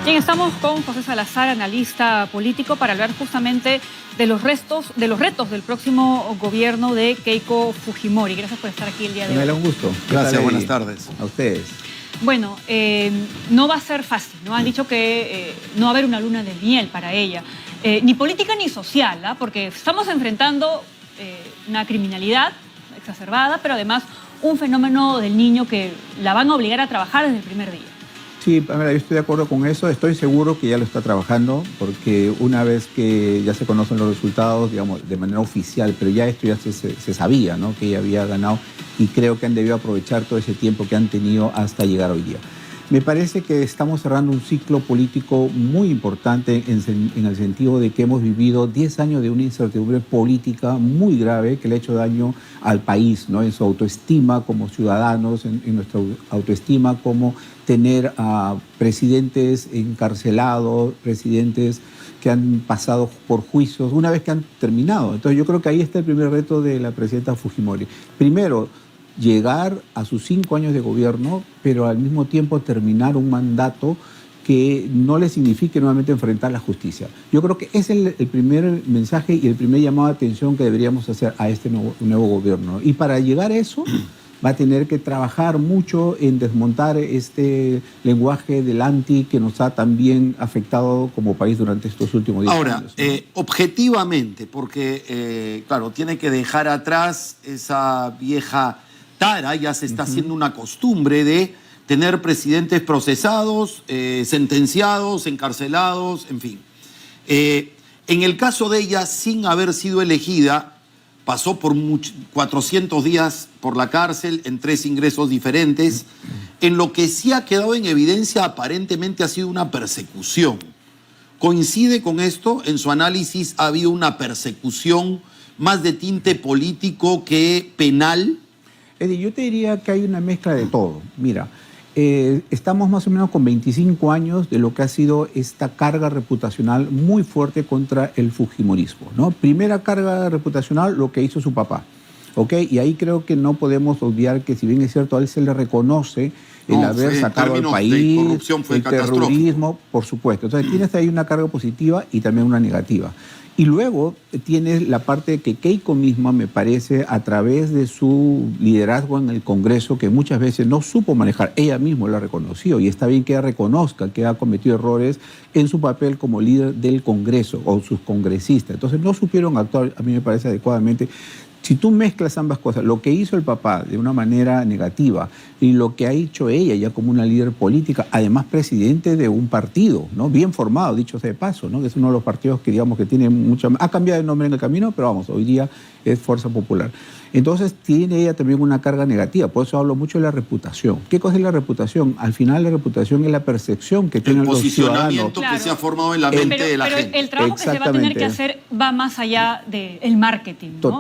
Bien, estamos con José Salazar, analista político, para hablar justamente de los retos del próximo gobierno de Keiko Fujimori. Gracias por estar aquí el día de hoy. Me da un gusto. Gracias, buenas tardes. A ustedes. Bueno, no va a ser fácil, ¿no? Han dicho que no va a haber una luna de miel para ella, ni política ni social, ¿ah? Porque estamos enfrentando una criminalidad exacerbada, pero además un fenómeno del niño que la van a obligar a trabajar desde el primer día. Sí, Pamela, yo estoy de acuerdo con eso. Estoy seguro que ya lo está trabajando, porque una vez que ya se conocen los resultados, digamos, de manera oficial, pero ya esto ya se sabía, ¿no?, que ella había ganado, y creo que han debido aprovechar todo ese tiempo que han tenido hasta llegar hoy día. Me parece que estamos cerrando un ciclo político muy importante en el sentido de que hemos vivido 10 años de una incertidumbre política muy grave que le ha hecho daño al país, ¿no?, en su autoestima como ciudadanos, en nuestra autoestima como tener a presidentes encarcelados, presidentes que han pasado por juicios una vez que han terminado. Entonces yo creo que ahí está el primer reto de la presidenta Fujimori. Primero, llegar a sus 5 años de gobierno, pero al mismo tiempo terminar un mandato que no le signifique nuevamente enfrentar la justicia. Yo creo que ese es el primer mensaje y el primer llamado de atención que deberíamos hacer a este nuevo gobierno. Y para llegar a eso, va a tener que trabajar mucho en desmontar este lenguaje del anti que nos ha también afectado como país durante estos últimos 10 años. Ahora, objetivamente, porque, claro, tiene que dejar atrás esa vieja tara, ya se está haciendo una costumbre de tener presidentes procesados, sentenciados, encarcelados, en fin. En el caso de ella, sin haber sido elegida, pasó por 400 días por la cárcel en 3 ingresos diferentes. En lo que sí ha quedado en evidencia, aparentemente ha sido una persecución. ¿Coincide con esto? En su análisis, ¿ha habido una persecución más de tinte político que penal? Eddie, yo te diría que hay una mezcla de todo. Mira, estamos más o menos con 25 años de lo que ha sido esta carga reputacional muy fuerte contra el fujimorismo, ¿no? Primera carga reputacional, lo que hizo su papá, ¿ok? Y ahí creo que no podemos olvidar que, si bien es cierto, a él se le reconoce el haber sacado al país, el terrorismo, por supuesto. Entonces tienes ahí una carga positiva y también una negativa. Y luego tienes la parte que Keiko misma, me parece, a través de su liderazgo en el Congreso, que muchas veces no supo manejar, ella misma lo ha reconocido, y está bien que ella reconozca que ha cometido errores en su papel como líder del Congreso o sus congresistas. Entonces no supieron actuar, a mí me parece, adecuadamente. Si tú mezclas ambas cosas, lo que hizo el papá de una manera negativa y lo que ha hecho ella ya como una líder política, además presidente de un partido, ¿no?, bien formado, dicho sea de paso, ¿no?, que es uno de los partidos que, digamos, que tiene mucha... Ha cambiado de nombre en el camino, pero vamos, hoy día es Fuerza Popular. Entonces tiene ella también una carga negativa, por eso hablo mucho de la reputación. ¿Qué cosa es la reputación? Al final la reputación es la percepción que tienen los ciudadanos. El posicionamiento que se ha formado en la mente de la gente. Pero el trabajo que se va a tener que hacer va más allá del marketing, ¿no?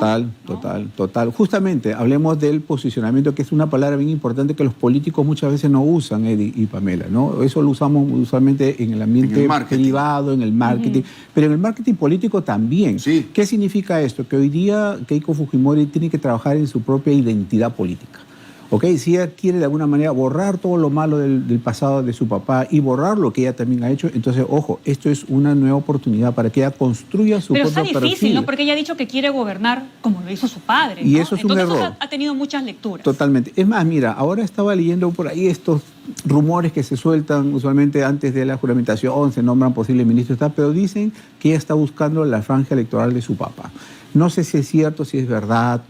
Total. Justamente, hablemos del posicionamiento, que es una palabra bien importante que los políticos muchas veces no usan, Eddie y Pamela, ¿no? Eso lo usamos usualmente en el ambiente privado, en el marketing, pero en el marketing político también. Sí. ¿Qué significa esto? Que hoy día Keiko Fujimori tiene que trabajar en su propia identidad política. ¿Ok? Si ella quiere de alguna manera borrar todo lo malo del pasado de su papá y borrar lo que ella también ha hecho, entonces, ojo, esto es una nueva oportunidad para que ella construya su propio perfil. Pero está difícil, ¿no? Porque ella ha dicho que quiere gobernar como lo hizo su padre, ¿no? Y eso es un error. Entonces ha tenido muchas lecturas. Totalmente. Es más, mira, ahora estaba leyendo por ahí estos rumores que se sueltan usualmente antes de la juramentación, se nombran posibles ministros, pero dicen que ella está buscando la franja electoral de su papá. No sé si es cierto, si es verdad.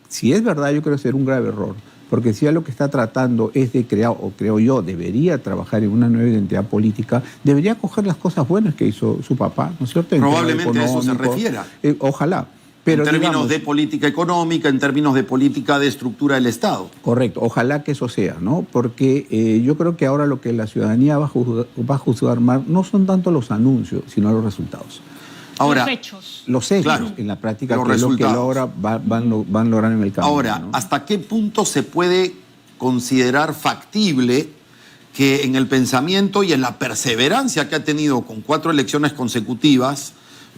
Si es verdad, yo creo que será un grave error, porque si ella lo que está tratando es de crear, o creo yo, debería trabajar en una nueva identidad política, debería coger las cosas buenas que hizo su papá, ¿no es cierto? Probablemente a eso se refiera. Ojalá. Pero, en términos de política económica, en términos de política de estructura del Estado. Correcto, ojalá que eso sea, ¿no? Porque yo creo que ahora lo que la ciudadanía va a juzgar más no son tanto los anuncios, sino los resultados. Ahora, los hechos, claro, en la práctica, que es lo que logra, van logrando en el camino. Ahora, ¿no? ¿Hasta qué punto se puede considerar factible que en el pensamiento y en la perseverancia que ha tenido con 4 elecciones consecutivas,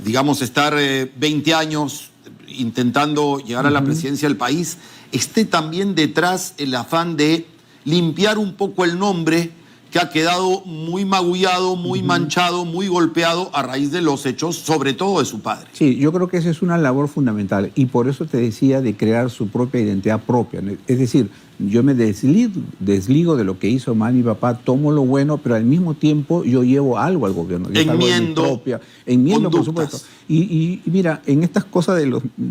digamos, estar 20 años intentando llegar a la presidencia del país, esté también detrás el afán de limpiar un poco el nombre que ha quedado muy magullado, muy manchado, muy golpeado a raíz de los hechos, sobre todo de su padre. Sí, yo creo que esa es una labor fundamental y por eso te decía de crear su propia identidad propia. Es decir, yo me desligo de lo que hizo mal mi papá, tomo lo bueno, pero al mismo tiempo yo llevo algo al gobierno. Enmiendo, por supuesto. Y mira, en estas cosas de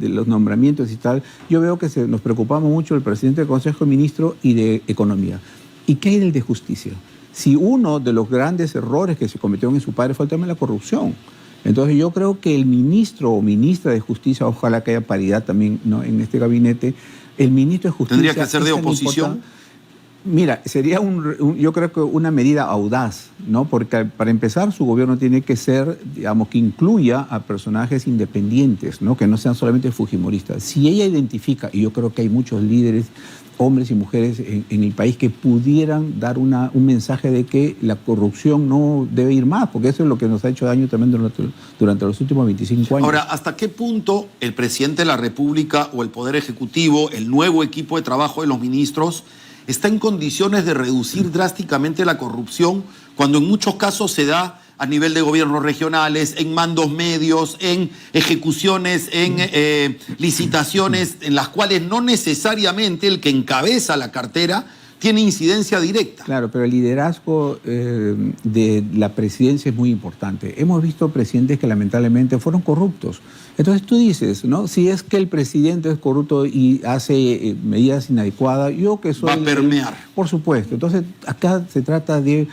los nombramientos y tal, yo veo que nos preocupamos mucho el presidente del Consejo de Ministros y de Economía. ¿Y qué hay del de Justicia? Si uno de los grandes errores que se cometieron en su padre fue el tema de la corrupción. Entonces yo creo que el ministro o ministra de Justicia, ojalá que haya paridad también, ¿no?, en este gabinete, el ministro de Justicia... ¿Tendría que ser de oposición? Mira, sería yo creo que una medida audaz, ¿no? Porque para empezar su gobierno tiene que ser, digamos, que incluya a personajes independientes, ¿no?, que no sean solamente fujimoristas. Si ella identifica, y yo creo que hay muchos líderes, hombres y mujeres en el país que pudieran dar un mensaje de que la corrupción no debe ir más, porque eso es lo que nos ha hecho daño también durante los últimos 25 años. Ahora, ¿hasta qué punto el presidente de la República o el Poder Ejecutivo, el nuevo equipo de trabajo de los ministros, está en condiciones de reducir drásticamente la corrupción cuando en muchos casos se da a nivel de gobiernos regionales, en mandos medios, en ejecuciones, en licitaciones, en las cuales no necesariamente el que encabeza la cartera tiene incidencia directa? Claro, pero el liderazgo de la presidencia es muy importante. Hemos visto presidentes que lamentablemente fueron corruptos. Entonces tú dices, ¿no?, si es que el presidente es corrupto y hace medidas inadecuadas, yo que soy... Va a permear. Por supuesto. Entonces acá se trata de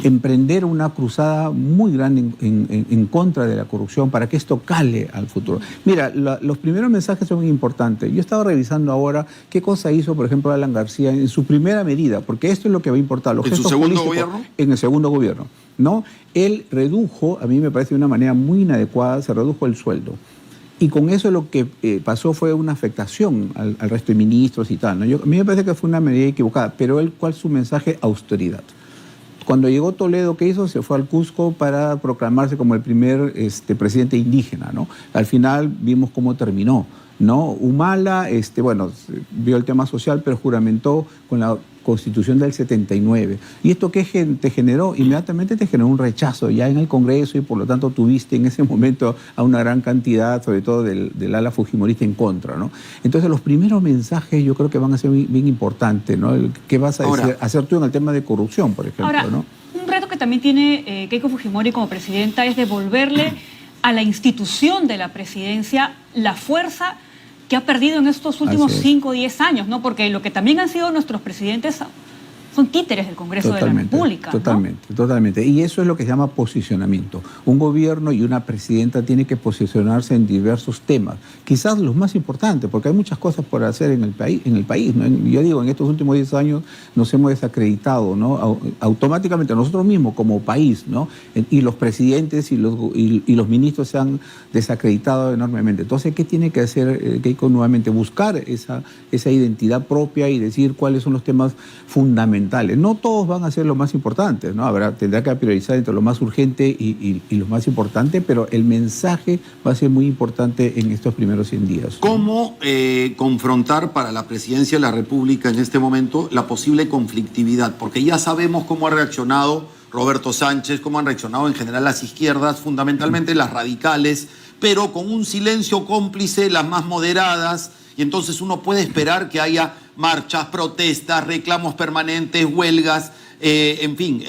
emprender una cruzada muy grande en contra de la corrupción para que esto cale al futuro. Mira, los primeros mensajes son muy importantes. Yo estaba revisando ahora qué cosa hizo, por ejemplo, Alan García en su primera medida, porque esto es lo que va a importar. ¿En su segundo gobierno? En el segundo gobierno, ¿no? Él redujo, a mí me parece de una manera muy inadecuada, se redujo el sueldo. Y con eso lo que pasó fue una afectación al resto de ministros y tal, ¿no? A mí me parece que fue una medida equivocada, pero ¿cuál es su mensaje? Austeridad. Cuando llegó Toledo, ¿qué hizo? Se fue al Cusco para proclamarse como el primer presidente indígena, ¿no? Al final vimos cómo terminó, ¿no? Humala, bueno, vio el tema social, pero juramentó con la Constitución del 79. ¿Y esto qué te generó? Inmediatamente te generó un rechazo ya en el Congreso y por lo tanto tuviste en ese momento a una gran cantidad, sobre todo del ala fujimorista en contra, ¿no? Entonces los primeros mensajes yo creo que van a ser bien importantes, ¿no? ¿Qué vas a hacer tú en el tema de corrupción, por ejemplo? Ahora, ¿no? Un reto que también tiene Keiko Fujimori como presidenta es devolverle a la institución de la presidencia la fuerza que ha perdido en estos últimos 5 o 10 años, ¿no? Porque lo que también han sido nuestros presidentes son títeres del Congreso de la República, ¿no? Totalmente. Y eso es lo que se llama posicionamiento. Un gobierno y una presidenta tienen que posicionarse en diversos temas, quizás los más importantes, porque hay muchas cosas por hacer en el país, ¿no? Yo digo, en estos últimos 10 años nos hemos desacreditado, ¿no? Automáticamente nosotros mismos como país, ¿no? Y los presidentes y los ministros se han desacreditado enormemente. Entonces, ¿qué tiene que hacer Keiko nuevamente? Buscar esa identidad propia y decir cuáles son los temas fundamentales. No todos van a ser los más importantes, ¿no? Tendrá que priorizar entre lo más urgente y lo más importante, pero el mensaje va a ser muy importante en estos primeros 100 días. ¿Cómo confrontar para la presidencia de la República en este momento la posible conflictividad? Porque ya sabemos cómo ha reaccionado Roberto Sánchez, cómo han reaccionado en general las izquierdas, fundamentalmente las radicales, pero con un silencio cómplice las más moderadas, y entonces uno puede esperar que haya marchas, protestas, reclamos permanentes, huelgas, en fin,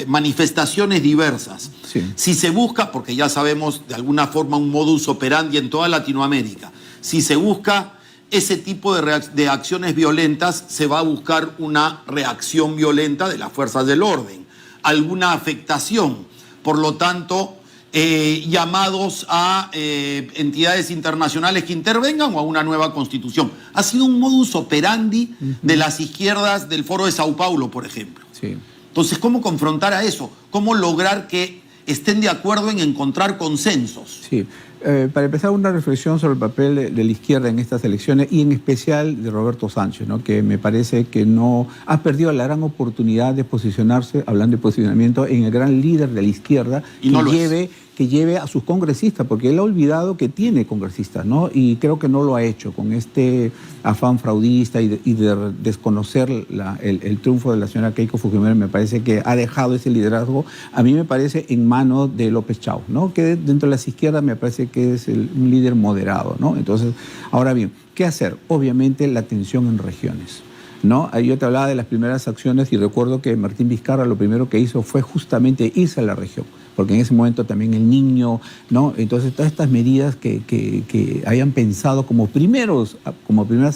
manifestaciones diversas. Sí. Si se busca, porque ya sabemos de alguna forma un modus operandi en toda Latinoamérica, si se busca ese tipo de acciones violentas, se va a buscar una reacción violenta de las fuerzas del orden, alguna afectación. Por lo tanto, llamados a entidades internacionales que intervengan o a una nueva constitución. Ha sido un modus operandi de las izquierdas del Foro de Sao Paulo, por ejemplo. Sí. Entonces, ¿cómo confrontar a eso? ¿Cómo lograr que estén de acuerdo en encontrar consensos? Sí, Para empezar, una reflexión sobre el papel de la izquierda en estas elecciones y en especial de Roberto Sánchez, ¿no? Que me parece que no ha perdido la gran oportunidad de posicionarse, hablando de posicionamiento, en el gran líder de la izquierda y no que lleve a sus congresistas, porque él ha olvidado que tiene congresistas, ¿no? Y creo que no lo ha hecho con este afán fraudista y de desconocer el triunfo de la señora Keiko Fujimori. Me parece que ha dejado ese liderazgo, a mí me parece, en manos de López Chau, ¿no? Que dentro de las izquierdas me parece que es un líder moderado, ¿no? Entonces, ahora bien, ¿qué hacer? Obviamente la tensión en regiones, ¿no? Yo te hablaba de las primeras acciones y recuerdo que Martín Vizcarra lo primero que hizo fue justamente irse a la región, porque en ese momento también el niño, ¿no? Entonces todas estas medidas que hayan pensado como primeras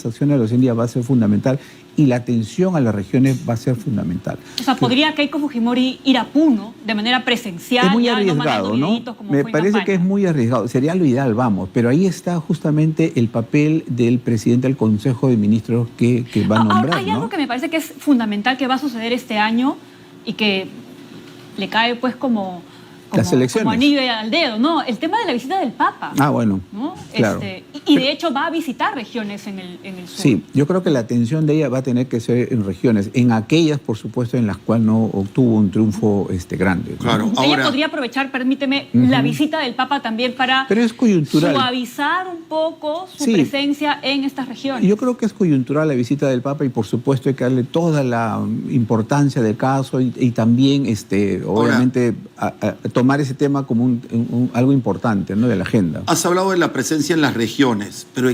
acciones hoy en día va a ser fundamental, y la atención a las regiones va a ser fundamental. O sea, ¿podría Keiko Fujimori ir a Puno de manera presencial? Es muy ya arriesgado, ¿no? Me parece que es muy arriesgado. Sería lo ideal, vamos. Pero ahí está justamente el papel del presidente del Consejo de Ministros que va a nombrar, hay algo que me parece que es fundamental que va a suceder este año y que le cae pues como las elecciones, como anillo al dedo, ¿no? El tema de la visita del Papa. Ah, bueno, ¿no? claro. Y de hecho va a visitar regiones en el sur. Sí, yo creo que la atención de ella va a tener que ser en regiones, en aquellas, por supuesto, en las cuales no obtuvo un triunfo grande, ¿no? Claro. Ella podría aprovechar, permíteme, la visita del Papa también para Pero es coyuntural, suavizar un poco su presencia en estas regiones. Yo creo que es coyuntural la visita del Papa y por supuesto hay que darle toda la importancia del caso y también, obviamente, a tomar ese tema como algo importante, ¿no?, de la agenda. Has hablado de la presencia en las regiones, pero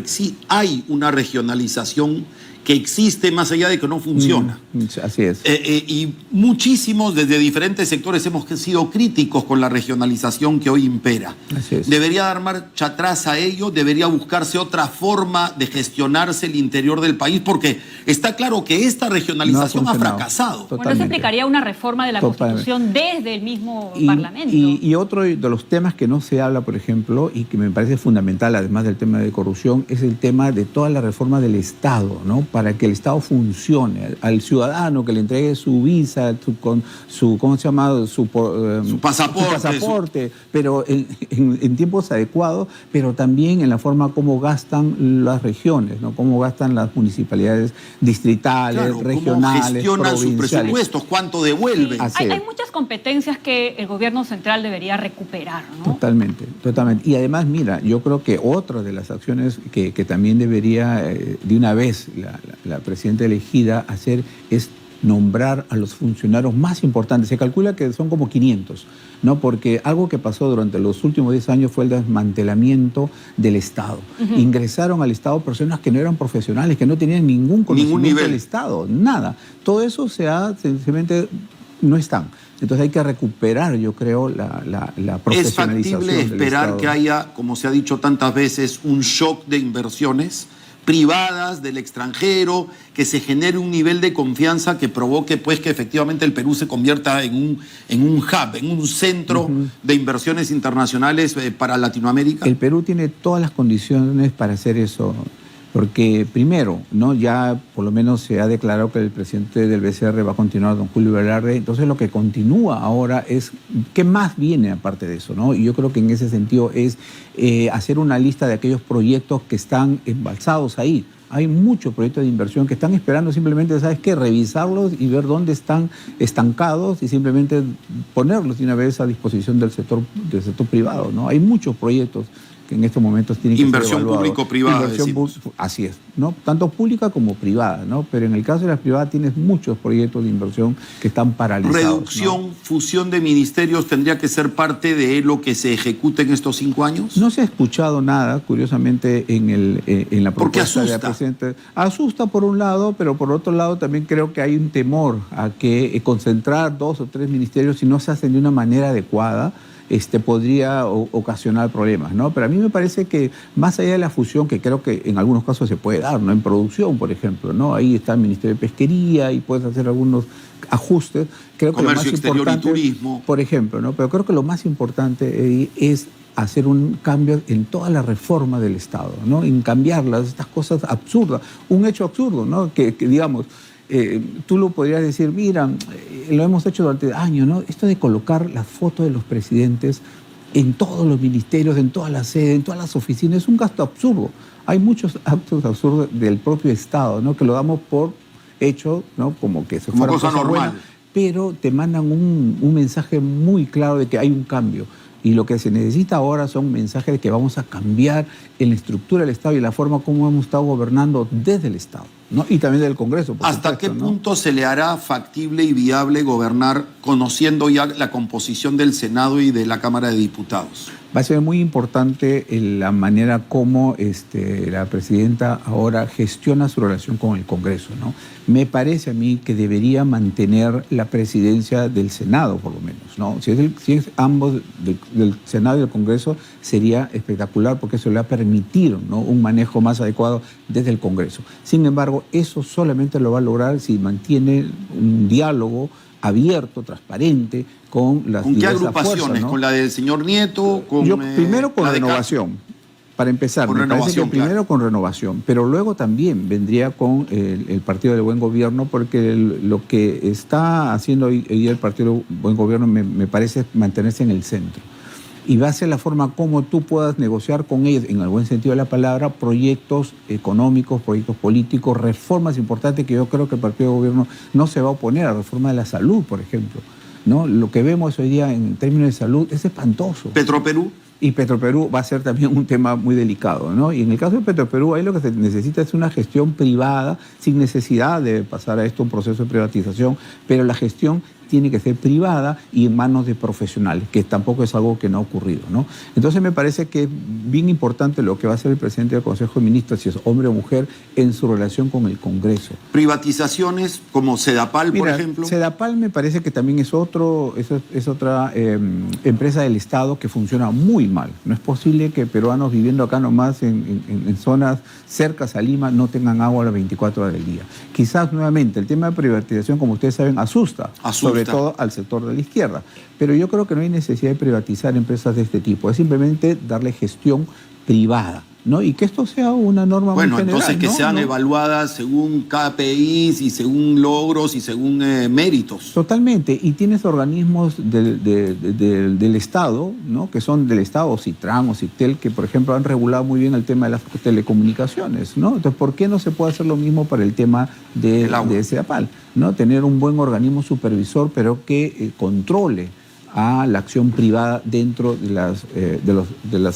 hay una regionalización que existe más allá de que no funciona. Así es. Y muchísimos desde diferentes sectores hemos sido críticos con la regionalización que hoy impera. Así es. ¿Debería dar marcha atrás a ello? ¿Debería buscarse otra forma de gestionarse el interior del país? Porque está claro que esta regionalización ha fracasado. Totalmente. Bueno, eso implicaría una reforma de la Constitución desde el mismo Parlamento. Y otro de los temas que no se habla, por ejemplo, y que me parece fundamental, además del tema de corrupción, es el tema de toda la reforma del Estado, ¿no? Para que el Estado funcione, al ciudadano que le entregue su visa, su ¿cómo se llama? Su pasaporte, pero en tiempos adecuados, pero también en la forma como gastan las regiones, ¿no? Cómo gastan las municipalidades distritales, regionales, cómo gestionan sus provinciales. presupuestos, cuánto devuelven. Sí, hay muchas competencias que el gobierno central debería recuperar, ¿no? Totalmente, totalmente. Y además, mira, yo creo que otra de las acciones que también debería de una vez la presidenta elegida hacer es nombrar a los funcionarios más importantes. Se calcula que son como 500, ¿no? Porque algo que pasó durante los últimos 10 años fue el desmantelamiento del Estado. Ingresaron al Estado personas que no eran profesionales, que no tenían ningún conocimiento del Estado, nada. Todo eso sencillamente no están. Entonces hay que recuperar, yo creo, la profesionalización del Estado. ¿Es factible esperar que haya, como se ha dicho tantas veces, un shock de inversiones privadas del extranjero, que se genere un nivel de confianza que provoque pues que efectivamente el Perú se convierta en un hub, en un centro de inversiones internacionales para Latinoamérica? El Perú tiene todas las condiciones para hacer eso, porque primero, ¿no?, ya por lo menos se ha declarado que el presidente del BCR va a continuar, don Julio Velarde. Entonces lo que continúa ahora es qué más viene aparte de eso, ¿no? Y yo creo que en ese sentido es hacer una lista de aquellos proyectos que están embalsados ahí. Hay muchos proyectos de inversión que están esperando simplemente, ¿sabes qué?, revisarlos y ver dónde están estancados y simplemente ponerlos de una vez a disposición del sector privado, ¿no? Hay muchos proyectos que en estos momentos tienen que ser evaluados. Inversión público-privada. Así es, ¿no? Tanto pública como privada, ¿no? Pero en el caso de las privadas tienes muchos proyectos de inversión que están paralizados. ¿Reducción, ¿no? Fusión de ministerios tendría que ser parte de lo que se ejecute en estos 5 años? No se ha escuchado nada, curiosamente, en la propuesta de la presidenta. Asusta por un lado, pero por otro lado también creo que hay un temor a que concentrar 2 o 3 ministerios, si no se hacen de una manera adecuada, podría ocasionar problemas, ¿no? Pero a mí me parece que más allá de la fusión, que creo que en algunos casos se puede dar, ¿no? En producción, por ejemplo, ¿no? Ahí está el Ministerio de Pesquería y puedes hacer algunos ajustes. Creo que Comercio lo más exterior importante, y turismo. por ejemplo, ¿no? Pero creo que lo más importante es hacer un cambio en toda la reforma del Estado, ¿no? En cambiarlas, estas cosas absurdas. Un hecho absurdo, ¿no? Que digamos, tú lo podrías decir, mira, lo hemos hecho durante años, ¿no? Esto de colocar la foto de los presidentes en todos los ministerios, en todas las sedes, en todas las oficinas. Es un gasto absurdo. Hay muchos actos absurdos del propio Estado, ¿no? Que lo damos por hecho, ¿no? Como que se fuera cosa normal. buena, pero te mandan un mensaje muy claro de que hay un cambio. Y lo que se necesita ahora son mensajes de que vamos a cambiar en la estructura del Estado y la forma como hemos estado gobernando desde el Estado, ¿no? Y también del Congreso, por ¿Hasta supuesto, qué ¿no? punto se le hará factible y viable gobernar conociendo ya la composición del Senado y de la Cámara de Diputados? Va a ser muy importante la manera como la presidenta ahora gestiona su relación con el Congreso, ¿no? Me parece a mí que debería mantener la presidencia del Senado, por lo menos, ¿no? Si es ambos, del Senado y del Congreso, sería espectacular porque eso le va a permitir, ¿no? Un manejo más adecuado desde el Congreso. Sin embargo, eso solamente lo va a lograr si mantiene un diálogo abierto, transparente, con las ¿Con qué diversas agrupaciones? fuerzas, ¿no? ¿Con la del señor Nieto? Con, Yo primero con la de Renovación, para empezar. Con Me parece Renovación, que primero con Renovación, pero luego también vendría con el Partido del Buen Gobierno, porque lo que está haciendo hoy día el Partido del Buen Gobierno me parece mantenerse en el centro. Y va a ser la forma como tú puedas negociar con ellos, en el buen sentido de la palabra, proyectos económicos, proyectos políticos, reformas importantes que yo creo que el Partido de Gobierno no se va a oponer a la reforma de la salud, por ejemplo, ¿no? Lo que vemos hoy día en términos de salud es espantoso. Petroperú. Y Petroperú va a ser también un tema muy delicado, ¿no? Y en el caso de Petroperú, ahí lo que se necesita es una gestión privada, sin necesidad de pasar a esto un proceso de privatización, pero la gestión tiene que ser privada y en manos de profesionales, que tampoco es algo que no ha ocurrido, ¿no? Entonces me parece que es bien importante lo que va a hacer el presidente del Consejo de Ministros, si es hombre o mujer, en su relación con el Congreso. Privatizaciones como Sedapal, por ejemplo. Sedapal me parece que también es otra empresa del Estado que funciona muy mal. No es posible que peruanos viviendo acá nomás en zonas cercas a Lima no tengan agua a las 24 horas del día. Quizás nuevamente el tema de privatización, como ustedes saben, asusta. Sobre todo al sector de la izquierda. Pero yo creo que no hay necesidad de privatizar empresas de este tipo, es simplemente darle gestión privada, ¿no? Y que esto sea una norma muy general. Bueno, entonces que sean evaluadas según KPIs y según logros y según méritos. Totalmente, y tienes organismos del Estado, ¿no? Que son del Estado, Citran o Citel, que por ejemplo han regulado muy bien el tema de las telecomunicaciones, ¿no? Entonces, ¿por qué no se puede hacer lo mismo para el tema de Sedapal, ¿no? Tener un buen organismo supervisor, pero que controle a la acción privada dentro de las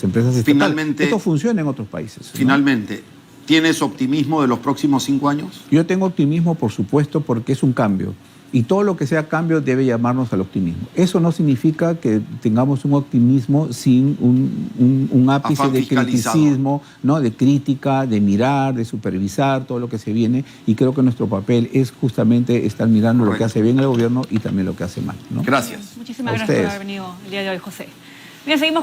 empresas estatales. Finalmente, esto funciona en otros países, ¿no? Finalmente, ¿tienes optimismo de los próximos 5 años? Yo tengo optimismo, por supuesto, porque es un cambio. Y todo lo que sea cambio debe llamarnos al optimismo. Eso no significa que tengamos un optimismo sin un ápice de criticismo, ¿no? De crítica, de mirar, de supervisar todo lo que se viene. Y creo que nuestro papel es justamente estar mirando lo que hace bien el gobierno y también lo que hace mal, ¿no? Gracias. Muchísimas gracias por haber venido el día de hoy, José. Bien, seguimos con